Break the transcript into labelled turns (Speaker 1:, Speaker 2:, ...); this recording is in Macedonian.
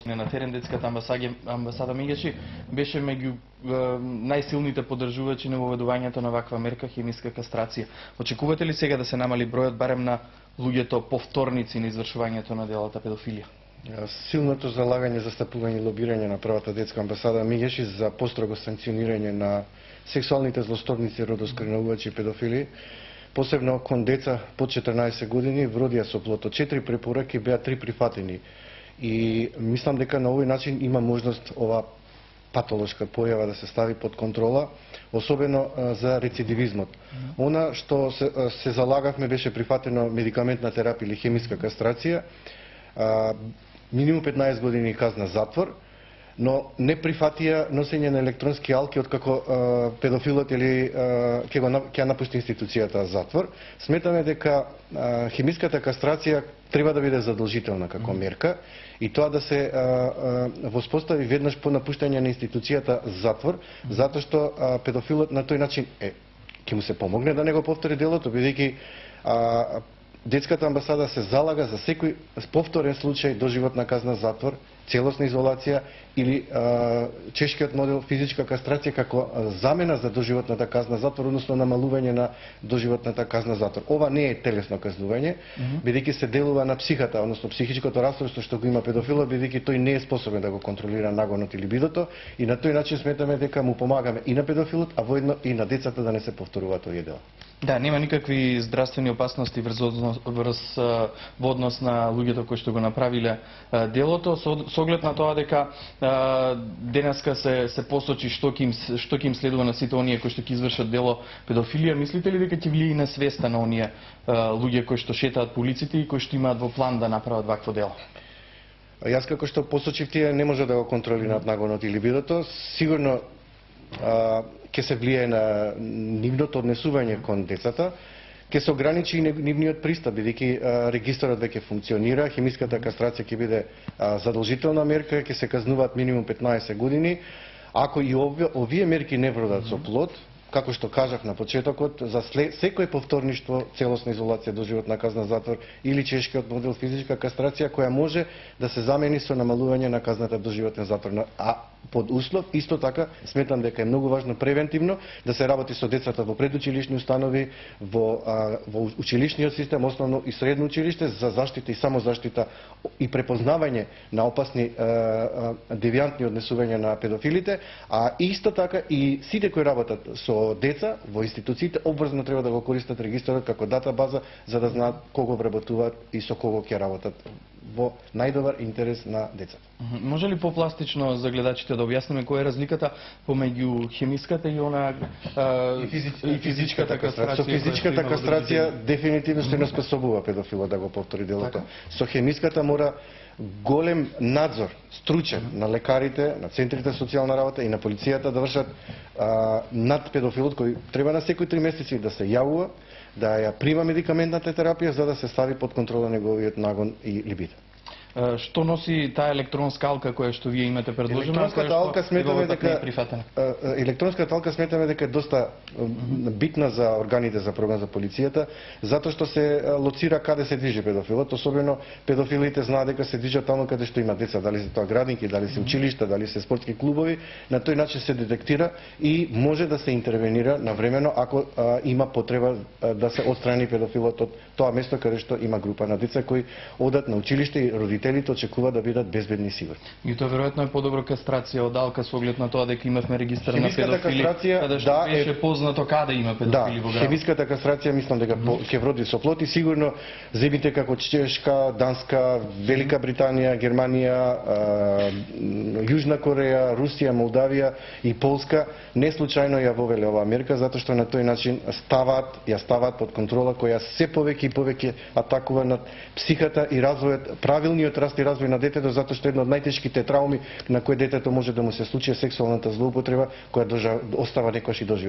Speaker 1: На терен детската амбасада Мегеши беше меѓу најсилните поддржувачи на воведувањето на ваква мерка хемиска кастрација. Очекувате ли сега да се намали бројот барем на луѓето повторници на извршувањето на делата педофилија?
Speaker 2: Силното залагање за стапување и лобирање на првата детска амбасада Мегеши за построго санкционирање на сексуалните злосторници, родоскрнувачи и педофили, посебно кон деца под 14 години, вродија со плод. 4 препораки беа 3 прифатени. И мислам дека на овој начин има можност ова патолошка појава да се стави под контрола, особено за рецидивизмот. Она што се залагавме беше прифатено медикаментна терапија или хемиска кастрација, минимум 15 години казна затвор, но не прифатија носење на електронски алки откако педофилот или ќе напусти институцијата затвор. Сметаме дека хемиската кастрација треба да биде задолжителна како мерка и тоа да се воспостави веднаш по напуштање на институцијата затвор, затоа што педофилот на тој начин ќе му се помогне да не го повтори делото, бидејќи детската амбасада се залага за секој повторен случај доживотна казна затвор, целосна изолација или чешкиот модел физичка кастрација како замена за доживотната казна затвор, односно намалување на доживотната казна затвор. Ова не е телесно казнување, бидејќи се делува на психата, односно психичкото расстройство што го има педофилот, бидејќи тој не е способен да го контролира нагонот или бидото, и на тој начин сметаме дека му помагаме и на педофилот, а воедно и на децата да не се повторуваат овие дела.
Speaker 1: Да, нема никакви здравствени опасности во однос на луѓето кои што го направиле делото, со оглед на тоа дека денеска се посочи што ќе им следува на сите оние кои што ќе извршат дело педофилија. Мислите ли дека ќе влие и на свеста на оние луѓе кои што шетаат по улиците и кои што имаат во план да направат вакво дело?
Speaker 2: Јас како што посочив, тие не може да го контролираат нагонот или бидото. Сигурно ќе се влие на нивното однесување кон децата, ќе се ограничи и нивниот пристап, бидејќи регистарот веќе функционира, хемиската кастрација ќе биде задолжителна мерка, ќе се казнуваат минимум 15 години. Ако и овие мерки не вродат со плод, како што кажав на почетокот, за секој повторништво, целосна изолација, доживотна казна затвор или чешкиот модел физичка кастрација, која може да се замени со намалување на казната доживотен затвор. А под услов, исто така, сметам дека е многу важно превентивно да се работи со децата во предучилишни установи, во училишниот систем, основно и средно училиште, за заштита и самозаштита и препознавање на опасни девијантни однесувања на педофилите, а исто така и сите кои работат со деца во институциите обврзно треба да го користат регистарот како датабаза за да знаат кого вработуваат и со кого ќе работат во најдобар интерес на децата.
Speaker 1: Може ли попластично за гледачите да објасниме која е разликата помеѓу хемиската и она и физичката кастрација?
Speaker 2: Со физичката кастрација дефинитивно се не способува педофилот да го повтори делото. Со хемиската мора голем надзор, стручен, на лекарите, на центрите за социјална работа и на полицијата да вршат над педофилот, кој треба на секои 3 месеци да се јавува, да ја прима медикаментната терапија за да се стави под контрола неговиот нагон и либидо.
Speaker 1: Што носи таа електронска алка која што вие имате предложена?
Speaker 2: Електронската алка сметаме дека е доста битна за органите за прогон за полицијата, затоа што се лоцира каде се движи педофилот, особено педофилите знаат дека се движат таму каде што има деца, дали се тоа градинки, дали се училишта, дали се спортски клубови, на тој начин се детектира и може да се интервенира навремено ако има потреба да се отстрани педофилот од тоа место каде што има група на деца кои одат на училиште и родителите очекува да бидат безбедни и сигурни.
Speaker 1: И тоа веројатно е подобро кастрација од алка со оглед на тоа дека имавме регистар на педофили, каде што беше познато каде има педофили во градот.
Speaker 2: Хемиската кастрација мислам дека ќе вроди со плод и сигурно земите како Чешка, Данска, Велика Британија, Германија, Јужна Кореја, Русија, Молдавија и Полска не случајно ја вовеле оваа мерка затоа што на тој начин ја ставаат под контрола која се повеќе и повеќе атакува над психата и развојот, правилниот раст и развој на детето, затоа што една од најтешките трауми на кои детето може да му се случи е сексуалната злоупотреба која остава некојаш и доживот.